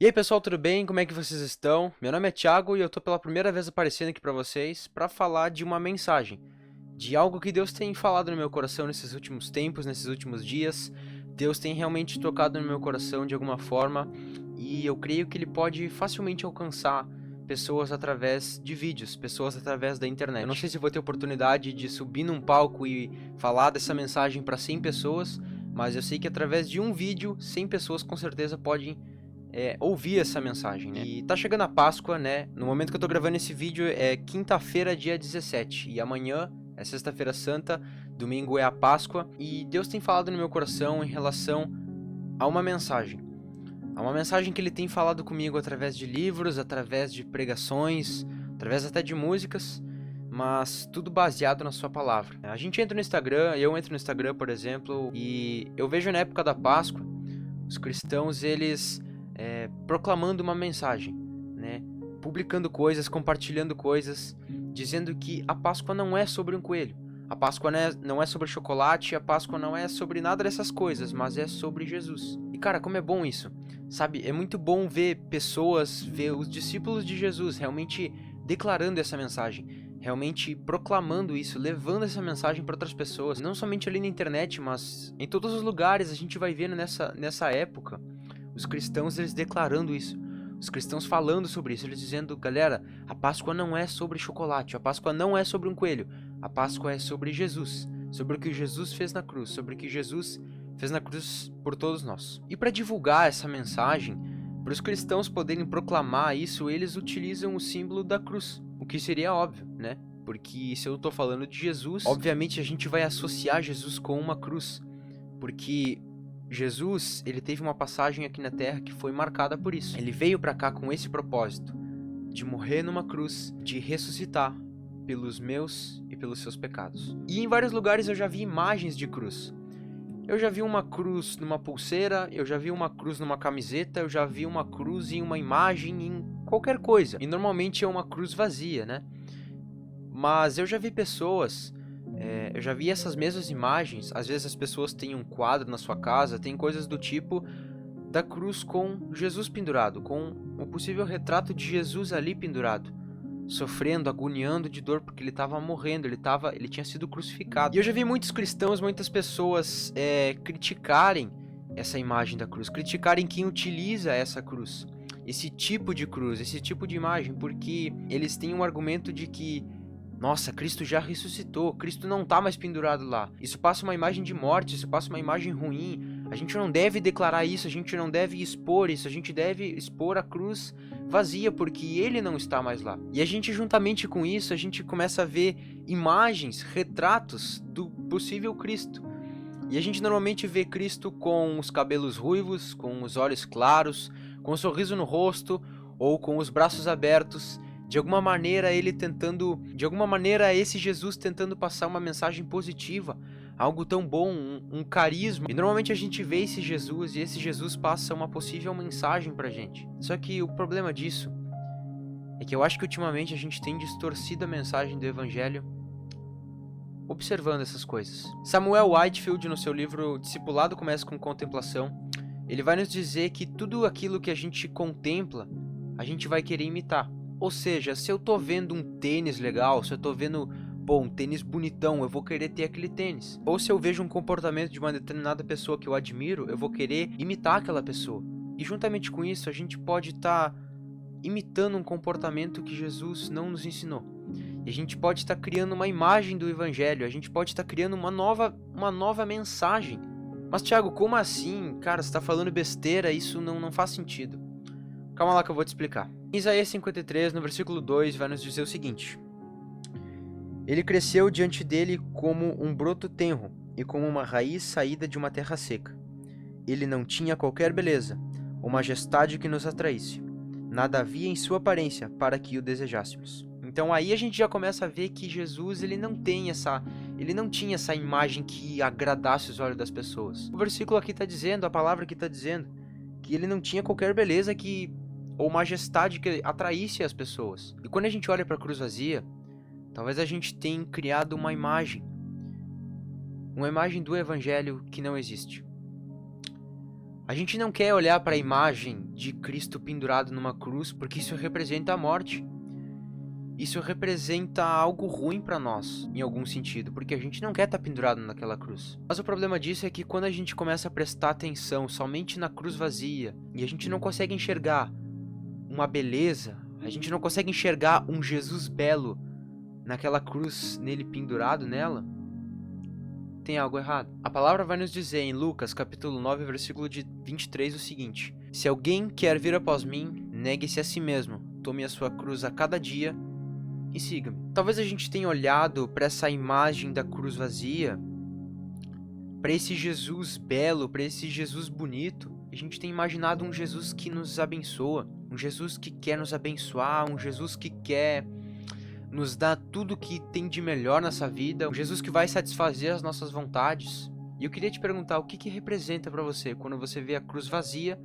E aí pessoal, tudo bem? Como é que vocês estão? Meu nome é Thiago e eu tô pela primeira vez aparecendo aqui pra vocês pra falar de uma mensagem, de algo que Deus tem falado no meu coração nesses últimos tempos, nesses últimos dias. Deus tem realmente tocado no meu coração de alguma forma e eu creio que ele pode facilmente alcançar pessoas através de vídeos, pessoas através da internet. Eu não sei se vou ter oportunidade de subir num palco e falar dessa mensagem para 100 pessoas, mas eu sei que através de um vídeo, 100 pessoas com certeza podem ouvir essa mensagem, né? E tá chegando a Páscoa, né? No momento que eu tô gravando esse vídeo é quinta-feira, dia 17, e amanhã é sexta-feira santa, domingo é a Páscoa, e Deus tem falado no meu coração em relação a uma mensagem. A uma mensagem que ele tem falado comigo através de livros, através de pregações, através até de músicas, mas tudo baseado na sua palavra. A gente entra no Instagram, eu entro no Instagram, por exemplo, e eu vejo na época da Páscoa, os cristãos, eles proclamando uma mensagem, né? Publicando coisas, compartilhando coisas, dizendo que a Páscoa não é sobre um coelho, a Páscoa não é sobre chocolate, a Páscoa não é sobre nada dessas coisas, mas é sobre Jesus. E cara, como é bom isso, sabe? É muito bom ver pessoas, ver os discípulos de Jesus realmente declarando essa mensagem, realmente proclamando isso, levando essa mensagem para outras pessoas, não somente ali na internet, mas em todos os lugares. A gente vai vendo nessa época os cristãos, eles declarando isso, os cristãos falando sobre isso, eles dizendo: galera, a Páscoa não é sobre chocolate, a Páscoa não é sobre um coelho, a Páscoa é sobre Jesus, sobre o que Jesus fez na cruz, sobre o que Jesus fez na cruz por todos nós. E para divulgar essa mensagem, para os cristãos poderem proclamar isso, eles utilizam o símbolo da cruz, o que seria óbvio, né? Porque se eu estou falando de Jesus, obviamente a gente vai associar Jesus com uma cruz, porque Jesus, ele teve uma passagem aqui na Terra que foi marcada por isso. Ele veio para cá com esse propósito, de morrer numa cruz, de ressuscitar pelos meus e pelos seus pecados. E em vários lugares eu já vi imagens de cruz. Eu já vi uma cruz numa pulseira, eu já vi uma cruz numa camiseta, eu já vi uma cruz em uma imagem, em qualquer coisa. E normalmente é uma cruz vazia, né? Mas eu já vi pessoas, eu já vi essas mesmas imagens. Às vezes as pessoas têm um quadro na sua casa, tem coisas do tipo da cruz com Jesus pendurado, com o possível retrato de Jesus ali pendurado, sofrendo, agoniando de dor porque ele estava morrendo, ele tinha sido crucificado. E eu já vi muitos cristãos, muitas pessoas criticarem essa imagem da cruz, criticarem quem utiliza essa cruz, esse tipo de cruz, esse tipo de imagem, porque eles têm um argumento de que, nossa, Cristo já ressuscitou, Cristo não está mais pendurado lá. Isso passa uma imagem de morte, isso passa uma imagem ruim. A gente não deve declarar isso, a gente não deve expor isso, a gente deve expor a cruz vazia, porque ele não está mais lá. E a gente, juntamente com isso, a gente começa a ver imagens, retratos do possível Cristo. E a gente normalmente vê Cristo com os cabelos ruivos, com os olhos claros, com um sorriso no rosto ou com os braços abertos. De alguma maneira esse Jesus tentando passar uma mensagem positiva, algo tão bom, um carisma. E normalmente a gente vê esse Jesus e esse Jesus passa uma possível mensagem pra gente. Só que o problema disso é que eu acho que ultimamente a gente tem distorcido a mensagem do evangelho observando essas coisas. Samuel Whitefield, no seu livro Discipulado Começa com Contemplação, ele vai nos dizer que tudo aquilo que a gente contempla, a gente vai querer imitar. Ou seja, se eu tô vendo um tênis legal, se eu tô vendo, um tênis bonitão, eu vou querer ter aquele tênis. Ou se eu vejo um comportamento de uma determinada pessoa que eu admiro, eu vou querer imitar aquela pessoa. E juntamente com isso, a gente pode estar imitando um comportamento que Jesus não nos ensinou. E a gente pode estar criando uma imagem do evangelho, a gente pode estar criando uma nova mensagem. Mas Thiago, como assim? Cara, você está falando besteira, isso não faz sentido. Calma lá que eu vou te explicar. Em Isaías 53, no versículo 2, vai nos dizer o seguinte: ele cresceu diante dele como um broto tenro e como uma raiz saída de uma terra seca. Ele não tinha qualquer beleza ou majestade que nos atraísse. Nada havia em sua aparência para que o desejássemos. Então aí a gente já começa a ver que Jesus, ele não tinha essa imagem que agradasse os olhos das pessoas. O versículo aqui está dizendo, a palavra aqui está dizendo, que ele não tinha qualquer beleza ou majestade que atraísse as pessoas. E quando a gente olha para a cruz vazia, talvez a gente tenha criado uma imagem do evangelho que não existe. A gente não quer olhar para a imagem de Cristo pendurado numa cruz, porque isso representa a morte. Isso representa algo ruim para nós, em algum sentido, porque a gente não quer estar pendurado naquela cruz. Mas o problema disso é que quando a gente começa a prestar atenção somente na cruz vazia, e a gente não consegue enxergar uma beleza, a gente não consegue enxergar um Jesus belo naquela cruz, nele pendurado nela, tem algo errado. A palavra vai nos dizer em Lucas, capítulo 9, versículo de 23, o seguinte: se alguém quer vir após mim, negue-se a si mesmo, tome a sua cruz a cada dia e siga-me. Talvez a gente tenha olhado para essa imagem da cruz vazia, para esse Jesus belo, para esse Jesus bonito. A gente tem imaginado um Jesus que nos abençoa, um Jesus que quer nos abençoar, um Jesus que quer nos dar tudo que tem de melhor nessa vida, um Jesus que vai satisfazer as nossas vontades. E eu queria te perguntar, o que representa para você quando você vê a cruz vazia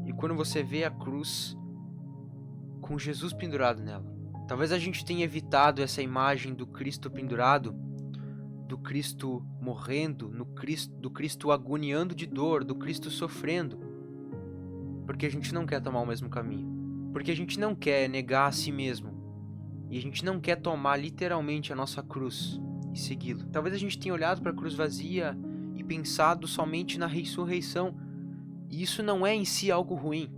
e quando você vê a cruz com Jesus pendurado nela? Talvez a gente tenha evitado essa imagem do Cristo pendurado, do Cristo morrendo, do Cristo agoniando de dor, do Cristo sofrendo, porque a gente não quer tomar o mesmo caminho, porque a gente não quer negar a si mesmo, e a gente não quer tomar literalmente a nossa cruz e segui-lo. Talvez a gente tenha olhado para a cruz vazia e pensado somente na ressurreição, e isso não é em si algo ruim,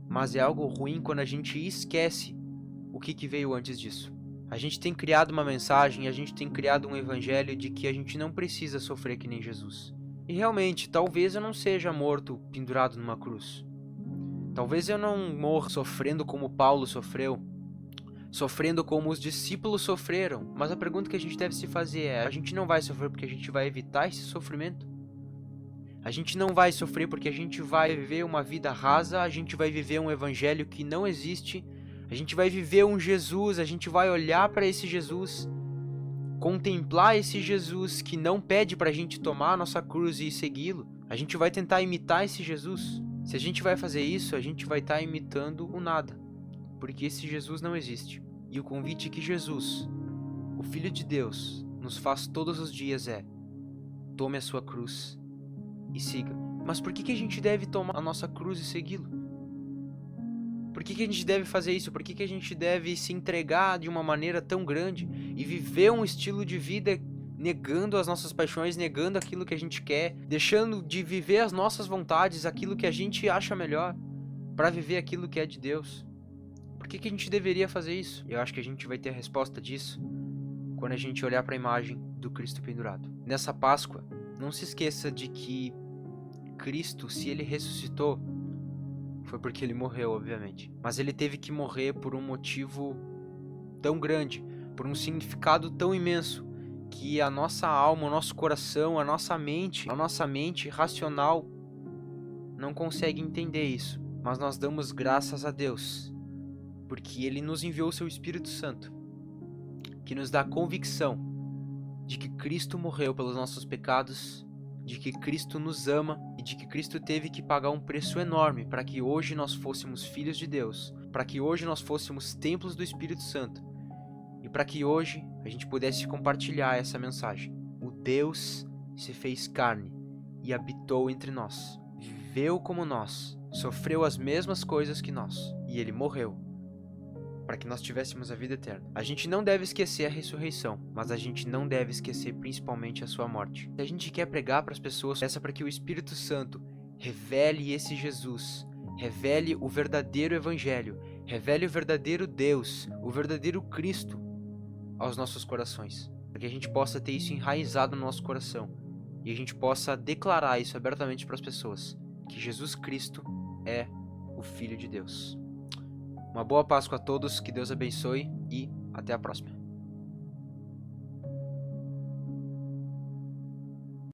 mas é algo ruim quando a gente esquece o que veio antes disso. A gente tem criado uma mensagem, a gente tem criado um evangelho de que a gente não precisa sofrer que nem Jesus. E realmente, talvez eu não seja morto pendurado numa cruz. Talvez eu não morra sofrendo como Paulo sofreu, sofrendo como os discípulos sofreram. Mas a pergunta que a gente deve se fazer é: a gente não vai sofrer porque a gente vai evitar esse sofrimento? A gente não vai sofrer porque a gente vai viver uma vida rasa, a gente vai viver um evangelho que não existe, a gente vai viver um Jesus, a gente vai olhar para esse Jesus, contemplar esse Jesus que não pede para a gente tomar a nossa cruz e segui-lo. A gente vai tentar imitar esse Jesus. Se a gente vai fazer isso, a gente vai estar imitando o nada, porque esse Jesus não existe. E o convite que Jesus, o Filho de Deus, nos faz todos os dias é: tome a sua cruz e siga. Mas por que a gente deve tomar a nossa cruz e segui-lo? Por que a gente deve fazer isso? Por que a gente deve se entregar de uma maneira tão grande e viver um estilo de vida negando as nossas paixões, negando aquilo que a gente quer, deixando de viver as nossas vontades, aquilo que a gente acha melhor, para viver aquilo que é de Deus? Por que a gente deveria fazer isso? Eu acho que a gente vai ter a resposta disso quando a gente olhar para a imagem do Cristo pendurado. Nessa Páscoa, não se esqueça de que Cristo, se ele ressuscitou, foi porque ele morreu, obviamente. Mas ele teve que morrer por um motivo tão grande, por um significado tão imenso, que a nossa alma, o nosso coração, a nossa mente racional não consegue entender isso. Mas nós damos graças a Deus, porque ele nos enviou o seu Espírito Santo, que nos dá a convicção de que Cristo morreu pelos nossos pecados, de que Cristo nos ama e de que Cristo teve que pagar um preço enorme para que hoje nós fôssemos filhos de Deus, para que hoje nós fôssemos templos do Espírito Santo e para que hoje a gente pudesse compartilhar essa mensagem. O Deus se fez carne e habitou entre nós, viveu como nós, sofreu as mesmas coisas que nós e ele morreu para que nós tivéssemos a vida eterna. A gente não deve esquecer a ressurreição, mas a gente não deve esquecer principalmente a sua morte. Se a gente quer pregar para as pessoas, peça para que o Espírito Santo revele esse Jesus, revele o verdadeiro Evangelho, revele o verdadeiro Deus, o verdadeiro Cristo aos nossos corações, para que a gente possa ter isso enraizado no nosso coração e a gente possa declarar isso abertamente para as pessoas, que Jesus Cristo é o Filho de Deus. Uma boa Páscoa a todos, que Deus abençoe e até a próxima.